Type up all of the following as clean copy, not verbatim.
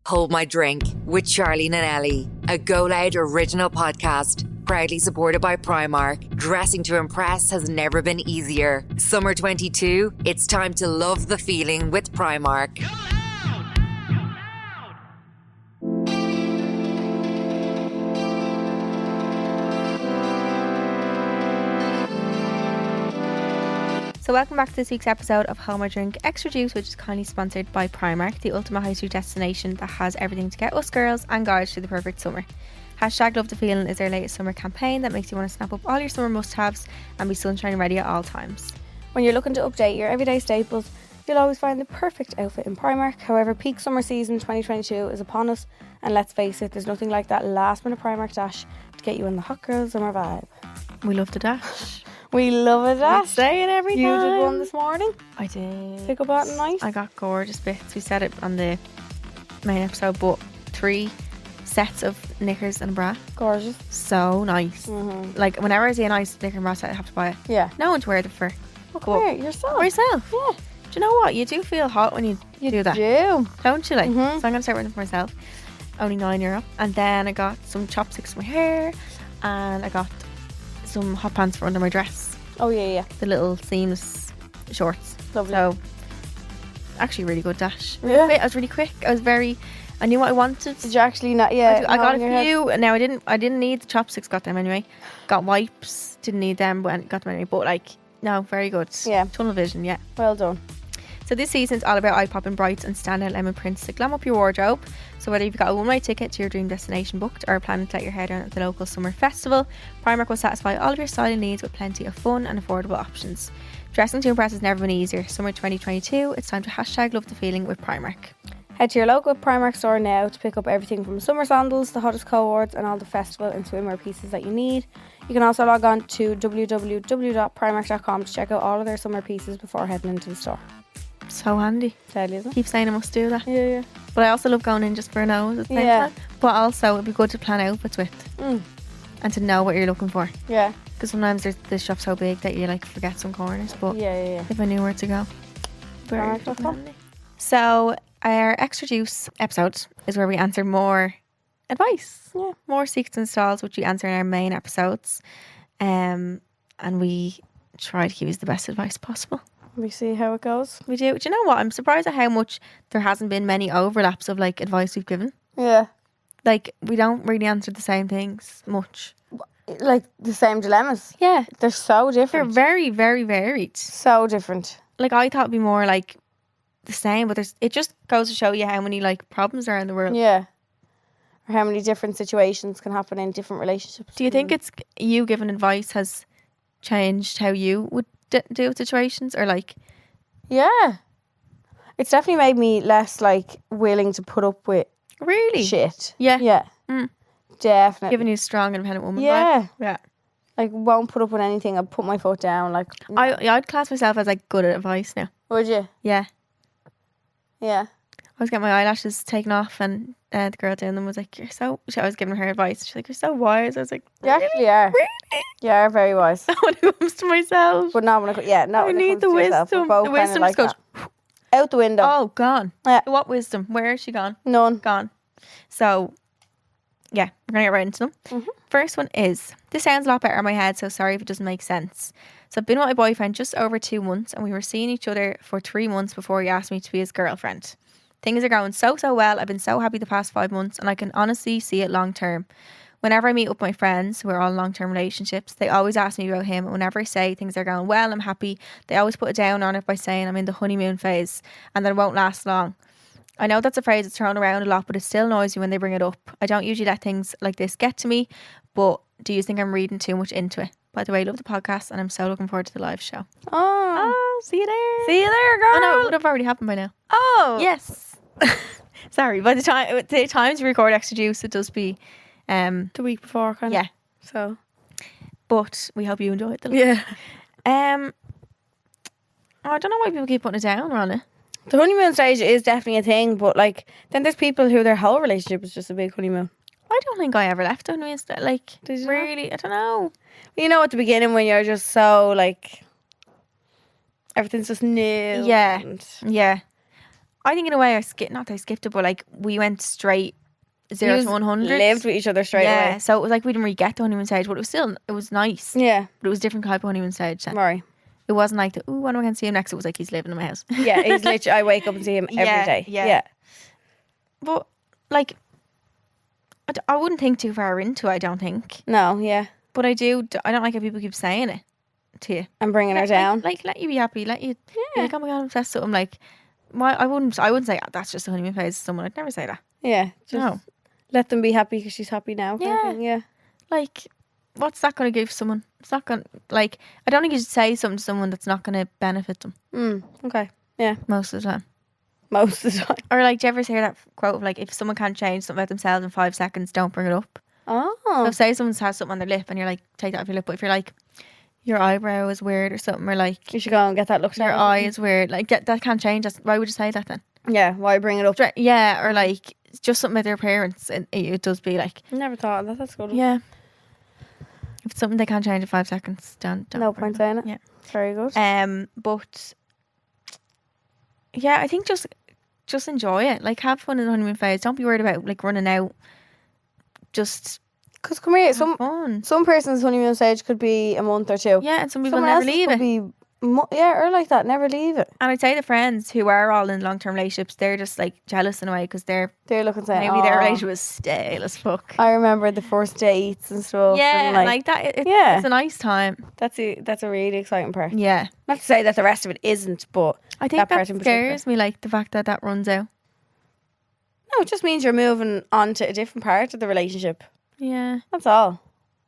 Hold My Drink with Charleen and Ellie, a Go Loud original podcast, proudly supported by Primark. Dressing to impress has never been easier. Summer 22, it's time to love the feeling with Primark. So welcome back to this week's episode of Hold My Drink Extra Juice, which is kindly sponsored by Primark, the ultimate high street destination that has everything to get us girls and guys through the perfect summer. Hashtag Love the Feeling is their latest summer campaign that makes you want to snap up all your summer must-haves and be sunshine ready at all times. When you're looking to update your everyday staples, you'll always find the perfect outfit in Primark. However, peak summer season 2022 is upon us, and let's face it, there's nothing like that last minute Primark dash to get you in the hot girl summer vibe. We love the dash. We love a dash. We say it every time. You did one this morning? I did. Pick up at night? I got gorgeous bits. We said it on the main episode, but 3 sets of knickers and a bra. Gorgeous. So nice. Mm-hmm. Like, whenever I see a nice knicker and bra set, I have to buy it. Yeah. No one to wear them for. Well, come here, yourself. For yourself. Yeah. Do you know what? You do feel hot when you do that. You do. Don't you, like? Mm-hmm. So I'm going to start wearing them for myself. Only €9. And then I got some chopsticks for my hair. And I got some hot pants for under my dress. Oh, yeah. The little seamless shorts. Lovely. So, actually really good dash. Yeah. I was really quick. I knew what I wanted. Did you actually not? Yeah. I got a few. Now I didn't need the chopsticks, got them anyway. Got wipes, didn't need them, but got them anyway. But no, very good. Yeah. Tunnel vision, yeah. Well done. So this season's all about eye-popping brights and standout lemon prints to glam up your wardrobe. So whether you've got a one-way ticket to your dream destination booked or planning to let your hair down at the local summer festival, Primark will satisfy all of your styling needs with plenty of fun and affordable options. Dressing to impress has never been easier. Summer 2022, it's time to hashtag love the feeling with Primark. Head to your local Primark store now to pick up everything from summer sandals, the hottest cohorts and all the festival and swimwear pieces that you need. You can also log on to www.primark.com to check out all of their summer pieces before heading into the store. So handy. Tell you, isn't it? Keep saying I must do that. Yeah. But I also love going in just for a nose at the same time. But also it'd be good to plan outfits with and to know what you're looking for. Yeah. Because sometimes the shop's so big that you forget some corners. But yeah. if I knew where to go. Primark.com. So our Extra Juice episode is where we answer more advice. Yeah. More secrets and stalls, which we answer in our main episodes. And we try to give you the best advice possible. We see how it goes. We do. Do you know what? I'm surprised at how much there hasn't been many overlaps of advice we've given. Yeah. We don't really answer the same things much. The same dilemmas. Yeah. They're so different. They're very, very varied. So different. I thought it'd be more the same, but it just goes to show you how many problems are in the world. Yeah. Or how many different situations can happen in different relationships. Do you think it's you giving advice has changed how you would deal with situations or Yeah. It's definitely made me less willing to put up with really shit. Yeah. Definitely. Giving you a strong independent woman. Yeah. Yeah. Won't put up with anything. I'll put my foot down. I'd class myself as good at advice now. Would you? Yeah. Yeah. I was getting my eyelashes taken off and the girl doing them was I was giving her advice. She's you're so wise. I was like, you actually are. Really? You are very wise. When it comes to myself. But not when I need the wisdom. The wisdom just goes out the window. Oh, gone. Yeah. What wisdom? Where is she gone? None. Gone. So, yeah, we're going to get right into them. Mm-hmm. First one is, this sounds a lot better in my head, so sorry if it doesn't make sense. So I've been with my boyfriend just over 2 months and we were seeing each other for 3 months before he asked me to be his girlfriend. Things are going so well. I've been so happy the past 5 months and I can honestly see it long term. Whenever I meet up with my friends who are all in long-term relationships, they always ask me about him. And whenever I say things are going well, I'm happy, they always put a down on it by saying I'm in the honeymoon phase and that it won't last long. I know that's a phrase that's thrown around a lot, but it still annoys me when they bring it up. I don't usually let things like this get to me, but do you think I'm reading too much into it? By the way, I love the podcast and I'm so looking forward to the live show. Oh, see you there. See you there, girl. Oh no, it would have already happened by now. Oh. Yes. Sorry, by the times we record Extra Juice, it does be the week before, kind of. Yeah. So, but we hope you enjoyed the yeah. I don't know why people keep putting it down on it. The honeymoon stage is definitely a thing, but then there's people who their whole relationship is just a big honeymoon. I don't think I ever left honeymoon stage. Did you really? I don't know. You know, at the beginning when you're just so everything's just new. Yeah. Yeah. I think in a way not that I skipped it, but like we went straight 0 Yous to 100. lived with each other straight yeah, away. so it was like we didn't really get the honeymoon stage, but it was nice. Yeah. But it was a different type of honeymoon stage then. Right. It wasn't like when am I going to see him next? It was like he's living in my house. Yeah, he's literally, I wake up and see him every day. Yeah. But like, I wouldn't think too far into it, I don't think. No, yeah. But I don't like how people keep saying it to you. And bringing her down. Like, let you be happy. Let you be like, oh my God, I'm obsessed with him. Like, I wouldn't say that's just a honeymoon phase to someone. I'd never say that. Yeah. Just let them be happy because she's happy now. Yeah. Yeah. Like, what's that going to give someone? It's not going to, like, I don't think you should say something to someone that's not going to benefit them. Okay. Yeah. Most of the time. Most of the time. Or like, do you ever hear that quote of like, if someone can't change something about themselves in 5 seconds, don't bring it up. So Oh. say someone has something on their lip and you're like, take that off your lip. But if you're like, your eyebrow is weird or something, or like, You should go and get that looked at. your eye is weird, like, that can't change. Why would you say that then? Yeah. Why bring it up? Yeah, or like, it's just something with their parents. And it does be like, Never thought of that. That's good. yeah. If it's something they can't change in 5 seconds, don't No bring point it up. saying it. Yeah. Very good. But yeah, I think just enjoy it. Like, have fun in the honeymoon phase. Don't be worried about like running out. Just Because come here, have fun. some person's honeymoon stage could be a month or two. Yeah, and some people Someone never else's leave could it. be or like that, never leave it. And I'd say the friends who are all in long-term relationships, they're just like jealous in a way because They're looking saying, maybe their "Aw." relationship was stale as fuck. I remember the first dates and stuff. Yeah, and like that. Yeah. It's a nice time. that's a really exciting part. Yeah, Not to say that the rest of it isn't, but I think that part in particular. scares me. Like the fact that runs out. No, it just means you're moving on to a different part of the relationship. Yeah, That's all.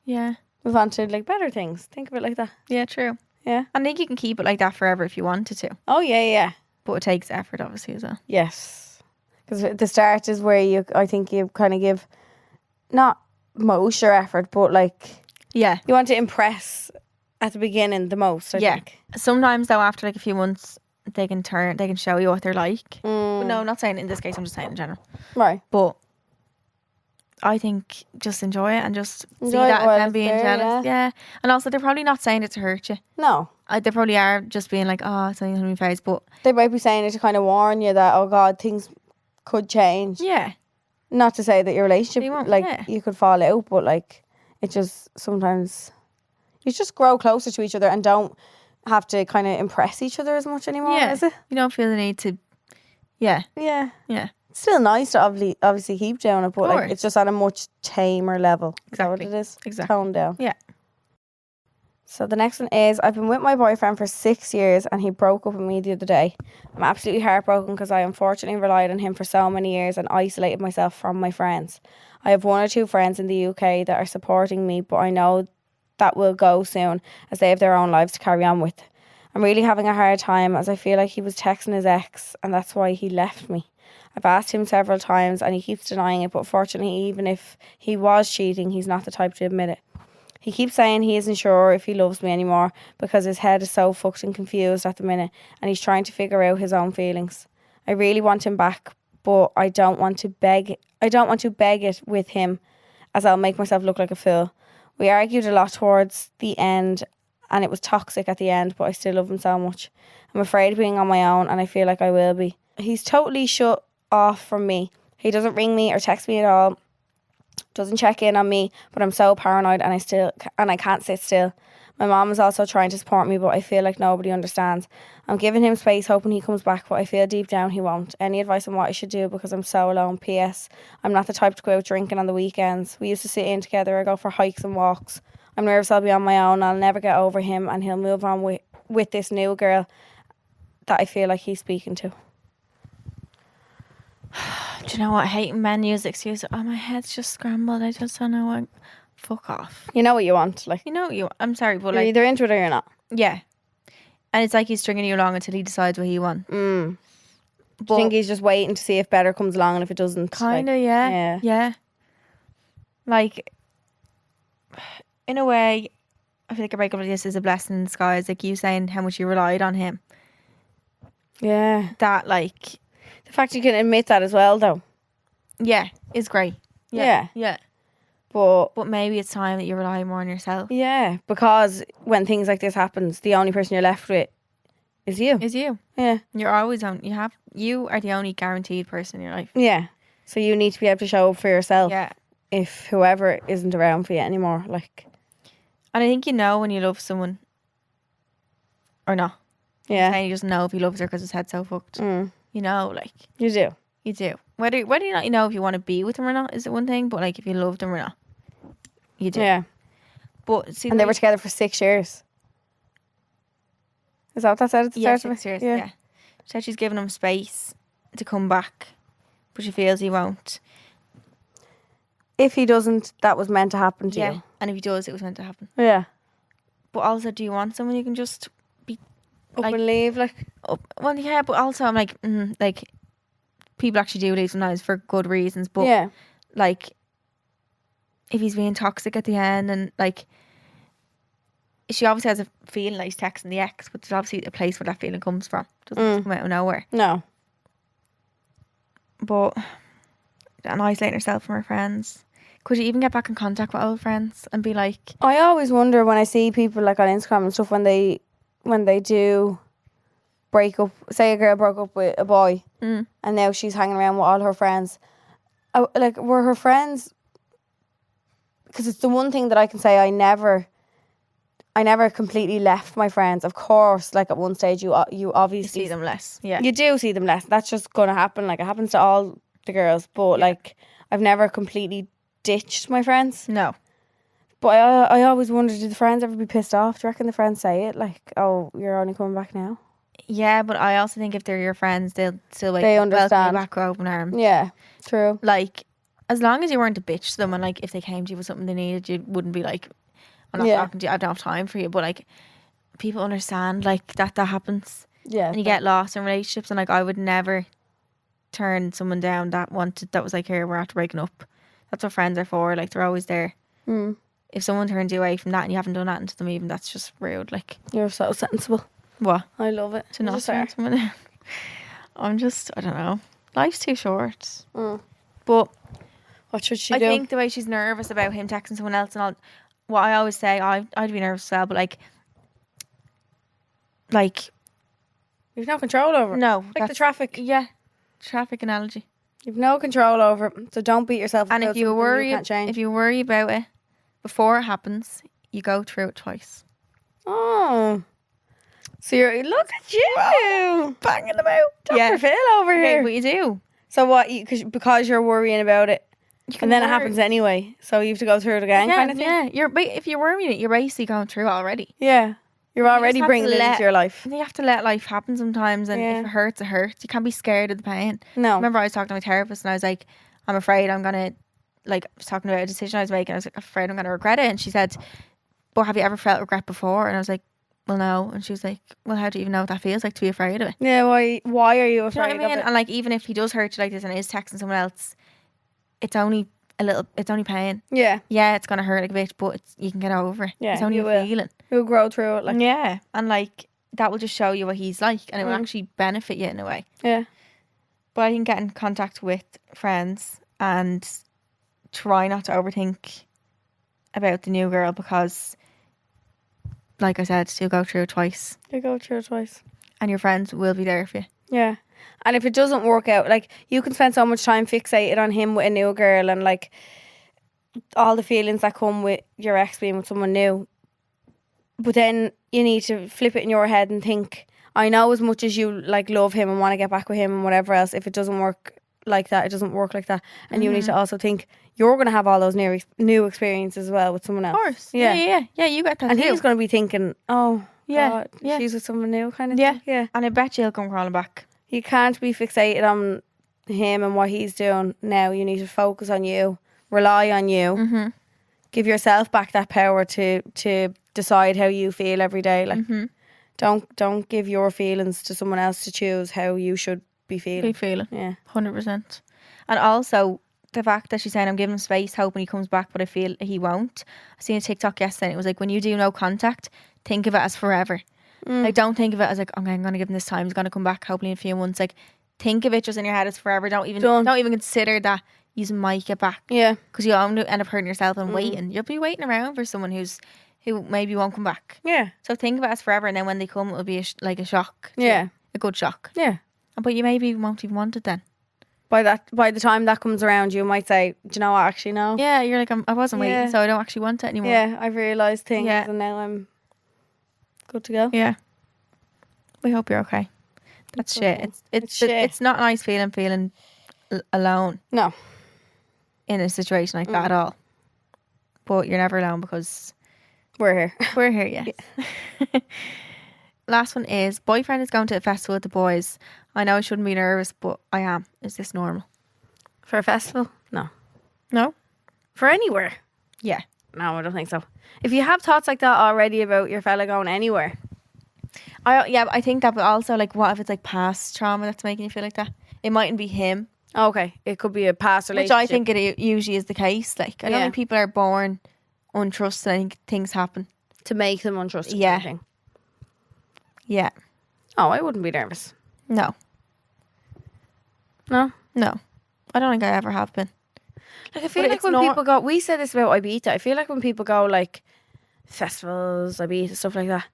yeah, Move on to like better things. Think of it like that. yeah. True. Yeah. I think you can keep it like that forever if you wanted to, Oh yeah. but it takes effort, obviously, as well. Yes. Because the start is where I think you kind of give, not most your effort, but like Yeah, you want to impress at the beginning the most. I think. Sometimes though, after like a few months, they can show you what they're like. Mm. But no, I'm not saying in this case. I'm just saying in general. Right. But I think just enjoy it and just see Enjoy it that while and them it's being there, jealous. Yeah. And also, they're probably not saying it to hurt you. No. They probably are just being like, oh, it's only honeymoon phase. But They might be saying it to kind of warn you that, oh God, things could change. yeah, Not to say that your They relationship, won't, like, yeah. you could fall out, but like, it just sometimes, you just grow closer to each other and don't have to kind of impress each other as much anymore, yeah. is it? You don't feel the need to. Yeah, Yeah. yeah. It's still nice to obviously keep doing it, but like, course. it's just on a much tamer level. Is that what Exactly. it is? Exactly. Toned down. Yeah. So the next one is, I've been with my boyfriend for 6 years and he broke up with me the other day. I'm absolutely heartbroken because I unfortunately relied on him for so many years and isolated myself from my friends. I have 1 or 2 friends in the UK that are supporting me, but I know that will go soon as they have their own lives to carry on with. I'm really having a hard time as I feel like he was texting his ex and that's why he left me. I've asked him several times and he keeps denying it, but fortunately, even if he was cheating, he's not the type to admit it. He keeps saying he isn't sure if he loves me anymore because his head is so fucked and confused at the minute and he's trying to figure out his own feelings. I really want him back, but I don't want to beg it with him as I'll make myself look like a fool. We argued a lot towards the end and it was toxic at the end, but I still love him so much. I'm afraid of being on my own and I feel like I will be. He's totally shut off from me. He doesn't ring me or text me at all. Doesn't check in on me, but I'm so paranoid and I can't sit still. My mom is also trying to support me, but I feel like nobody understands. I'm giving him space, hoping he comes back, but I feel deep down he won't. Any advice on what I should do because I'm so alone? P.S. I'm not the type to go out drinking on the weekends. We used to sit in together or go for hikes and walks. I'm nervous I'll be on my own. I'll never get over him and he'll move on with this new girl that I feel like he's speaking to. Do you know what? I hate men use the excuse. Oh, my head's just scrambled. I just don't know what. Fuck off. You know what you want, like. You know I'm sorry, but You're like, either into it or you're not. yeah. And it's like he's stringing you along until he decides what he wants. Do you But think he's just waiting to see if better comes along and if it doesn't? kind of, like, yeah. Yeah. Like, in a way, I feel like a breakup like this is a blessing in disguise. Like you saying how much you relied on him. Yeah. That, like, The fact you can admit that as well, though. yeah, is great. Yeah. Yeah. But But maybe it's time that you rely more on yourself. yeah, because when things like this happens, the only person you're left with is you. Is you. Yeah. You're always on. You are the only guaranteed person in your life. Yeah. So you need to be able to show up for yourself. Yeah. If whoever isn't around for you anymore, like. And I think you know when you love someone or not. Yeah. And you just know if he loves her because his head's so fucked. You know, like. You do. You do. Whether you not, you know if you want to be with him or not is one thing, but like if you loved him or not, you do. Yeah. But see, And they were together for 6 years. Is that what that said at the start? 6 years. Yeah. She said she's giving him space to come back, but she feels he won't. If he doesn't, that was meant to happen to you. And if he does, it was meant to happen. Yeah. But also, do you want someone you can just be Up and leave, like. Well, yeah, but also I'm like people actually do leave sometimes for good reasons. But Yeah. like, if he's being toxic at the end, and like, she obviously has a feeling like he's texting the ex, but there's obviously a place where that feeling comes from. It doesn't just come out of nowhere. No. But and isolating herself from her friends. Could you even get back in contact with old friends and be like? I always wonder when I see people like on Instagram and stuff when they do break up. Say a girl broke up with a boy, and now she's hanging around with all her friends. Like, were her friends? Because it's the one thing that I can say I never completely left my friends. Of course, like at one stage you obviously You see them less. Yeah. You do see them less. That's just gonna happen. Like, it happens to all the girls. But like, I've never completely ditched my friends. No. But I always wondered, did the friends ever be pissed off? Do you reckon the friends say it? Like, oh, you're only coming back now? Yeah, but I also think if they're your friends, they'll still They understand. welcome you back with open arms. Yeah, true. Like, as long as you weren't a bitch to them, and like if they came to you with something they needed, you wouldn't be like, I'm not talking to you, I don't have time for you. But like, people understand like that happens. Yeah. And you get lost in relationships, and like I would never turn someone down that was like, here, we're after breaking up. That's what friends are for. Like, they're always there. If someone turns you away from that and you haven't done that to them even, that's just rude. Like, You're so sensible. what? I love it. To not turn someone down. I don't know. Life's too short. But what should she I do? think the way she's nervous about him texting someone else and all, what I always say, I'd be nervous as well, but like You've no control over it. no, Like the traffic. Yeah, traffic analogy. You've no control over it, so don't beat yourself up. And about if you something worry, can't change. if you worry about it before it happens, you go through it twice. Oh, so you're look at you Banging them out. Dr. Phil over Okay, here. but you do. So what? Because you're worrying about it, can and then it worry. happens anyway. So you have to go through it again, kind of thing. Yeah, if you're worrying it, you're basically going through it already. Yeah, you're already have bringing to it let- into your life. You have to let life happen sometimes, and if it hurts, it hurts. You can't be scared of the pain. No. Remember, I was talking to my therapist, and I was like, I'm afraid I'm gonna, like, I was talking about a decision I was making. I was like, afraid I'm gonna regret it. And she said, but have you ever felt regret before? And I was like, well, no. And she was like, well, how do you even know what that feels like to be afraid of it? Yeah, why are you Do you know afraid what I mean? of it? And like, even if he does hurt you like this and is texting someone else, it's only pain. Yeah, Yeah, it's gonna hurt like a bit, but you can get over it. Yeah, It's only you a will. feeling. you'll grow through it. Like, Yeah. And like, that will just show you what he's like, and it will actually benefit you in a way. yeah, But I can get in contact with friends and try not to overthink about the new girl, because, like I said, you'll go through it twice, you go through it twice. and your friends will be there for you. Yeah. And if it doesn't work out, like, you can spend so much time fixated on him with a new girl and like all the feelings that come with your ex being with someone new. But then you need to flip it in your head and think, I know as much as you like love him and want to get back with him and whatever else, if it doesn't work like that, it doesn't work like that. And you need to also think you're going to have all those new experiences as well with someone else. Of course. Yeah. Yeah, you get that And too. he's going to be thinking, oh, Yeah, God, yeah. she's with someone new kind of Yeah. thing. Yeah. And I bet you'll come crawling back. You can't be fixated on him and what he's doing now. You need to focus on you, rely on you, give yourself back that power to decide how you feel every day. Like, don't give your feelings to someone else to choose how you should be feeling. Be feeling. Yeah, 100%. And also, the fact that she's saying, I'm giving him space, hoping he comes back, but I feel he won't. I seen a TikTok yesterday, and it was like, when you do no contact, think of it as forever. Like, don't think of it as like, okay, I'm going to give him this time, he's going to come back hopefully in a few months. Like, think of it just in your head as forever. Don't even consider that you might get back. yeah, Because you'll only end up hurting yourself and waiting. You'll be waiting around for someone who's who maybe won't come back. Yeah. So think of it as forever, and then when they come, it'll be a shock. Yeah. A good shock. Yeah. But you maybe won't even want it then. By the time that comes around, you might say, do you know what, actually no. Yeah, you're like, I wasn't waiting, so I don't actually want it anymore. Yeah, I've realised things and now I'm good to go. Yeah. We hope you're okay. That's shit. It's shit. It's not nice feeling alone. No. In a situation like that at all. But you're never alone because we're here. We're here, yes. Yeah. Last one is, boyfriend is going to a festival with the boys. I know I shouldn't be nervous, but I am. Is this normal? For a festival? No. No? For anywhere? Yeah. No, I don't think so. If you have thoughts like that already about your fella going anywhere. I think that, but also, like, what if it's like past trauma that's making you feel like that? It mightn't be him. Okay. It could be a past relationship. Which I think it usually is the case. Like, I don't think people are born untrusted. I think things happen. To make them untrusted. Yeah. Yeah. Oh, I wouldn't be nervous. No. No? No. I don't think I ever have been. Like, I feel like when people go, we said this about Ibiza, I feel like when people go, like, festivals, Ibiza, stuff like that,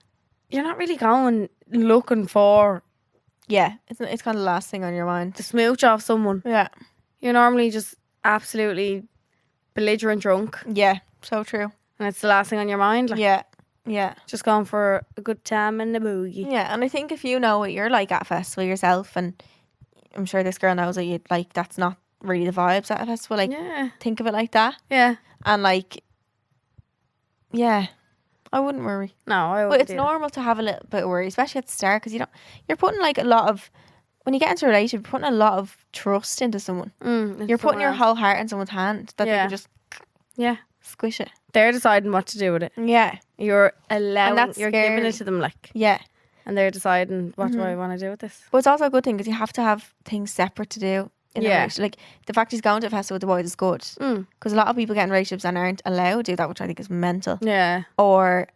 you're not really going looking for... Yeah, it's kind of the last thing on your mind. To smooch off someone. Yeah. You're normally just absolutely belligerent drunk. Yeah, so true. And it's the last thing on your mind. Like, yeah. Just going for a good time and a boogie. Yeah, and I think if you know what you're like at a festival yourself, and I'm sure this girl knows that you like, that's not really the vibes at a festival. Like, think of it like that. Yeah. And like, yeah, I wouldn't worry. No, I wouldn't. But it's normal to have a little bit of worry, especially at the start, because you're putting like a lot of, when you get into a relationship, you're putting a lot of trust into someone. You're putting your whole heart in someone's hand that they can just squish it. They're deciding what to do with it. Yeah. You're allowing, you're scary. giving it to them, like. Yeah. And they're deciding, what do I want to do with this? But it's also a good thing because you have to have things separate to do in a relationship. Like, the fact he's going to a festival with the boys is good. Because a lot of people get in relationships and aren't allowed to do that, which I think is mental. Yeah. Or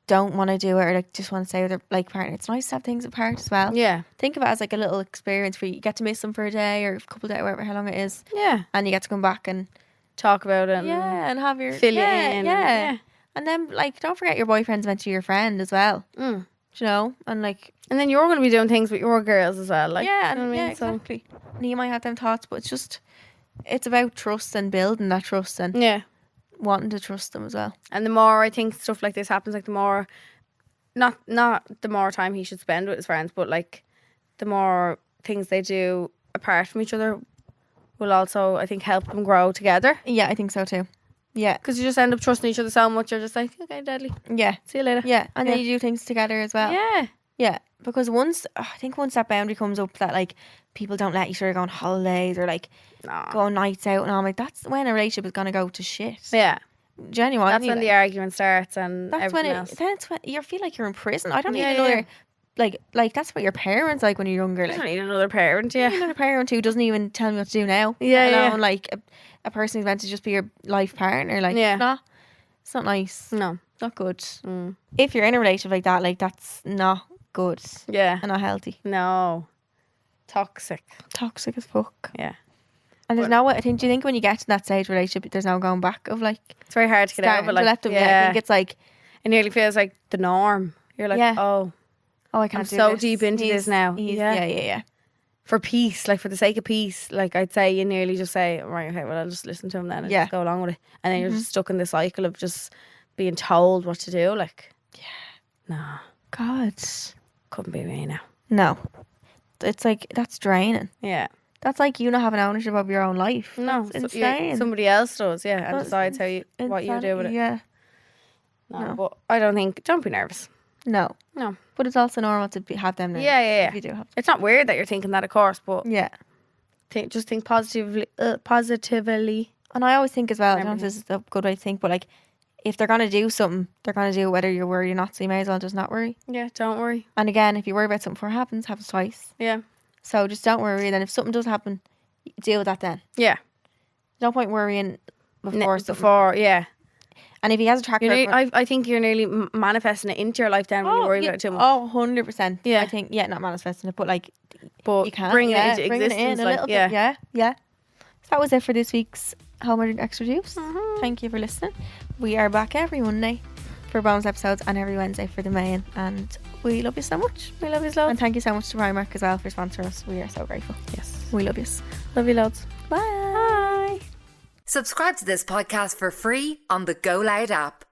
don't want to do it, or like just want to stay with their like partner. It's nice to have things apart as well. Yeah. Think of it as like a little experience for you. You get to miss them for a day or a couple of days, however how long it is. Yeah. And you get to come back and talk about it. And have your fill you in. And then like, don't forget your boyfriend's meant to be your friend as well. Do you know? And like, and then you're going to be doing things with your girls as well. Like, yeah, you know what I mean? exactly. And you might have them thoughts, but it's about trust and building that trust and wanting to trust them as well. And the more I think stuff like this happens, like the more, not the more time he should spend with his friends, but like the more things they do apart from each other will also, I think, help them grow together. Yeah, I think so too. Yeah. Because you just end up trusting each other so much, you're just like, okay, deadly. Yeah. See you later. Yeah. And then you do things together as well. Yeah. Yeah. Because once that boundary comes up that like people don't let each other go on holidays or like go on nights out and all, like that's when a relationship is going to go to shit. Yeah. Genuinely. That's when the argument starts and that's everything when else. That's when you feel like you're in prison. I don't need another like that's what your parents like when you're younger. I don't need another parent, I don't need another parent who doesn't even tell me what to do now. Like a person who's meant to just be your life partner. Like, nah, it's not nice. No. Not good. If you're in a relationship like that, like that's not good. Yeah. And not healthy. No. Toxic as fuck. Yeah. And there's no way, do you think when you get to that stage of relationship, there's no going back of like... It's very hard to get out of it. Like, let them, I think it's like... It nearly feels like the norm. You're like, oh, I can't I'm so deep into this now. Yeah. For peace, like for the sake of peace, like I'd say you nearly just say, right, okay, well I'll just listen to him then and just go along with it. And then you're just stuck in the cycle of just being told what to do. Like, nah. God. Couldn't be me now. No. It's like, that's draining. Yeah. That's like you not having ownership of your own life. No. That's insane. Somebody else does, and decides what you do with it. Yeah. No, but I don't be nervous. No. But it's also normal to have them nervous. Yeah. If you do have them. It's not weird that you're thinking that, of course, but just think positively. And I always think as well, I don't know if this is a good way to think, but like, if they're going to do something, they're going to do it whether you're worried or not, so you may as well just not worry. Yeah, don't worry. And again, if you worry about something before it happens twice. Yeah. So just don't worry. Then if something does happen, deal with that then. Yeah. No point worrying before something. Before, yeah. And if he has a track record... I think you're nearly manifesting it into your life then when you worry about it too much. Oh, 100%. Yeah. I think, not manifesting it, but like, you can bring it into existence. It in a little bit. Yeah. So that was it for this week's Home Extra Juice. Thank you for listening. We are back every Monday. for bonus episodes and every Wednesday for the main. And we love you so much. We love you loads. And thank you so much to Primark as well for sponsoring us. We are so grateful. Yes. We love you. Love you loads. Bye. Subscribe to this podcast for free on the Go Loud app.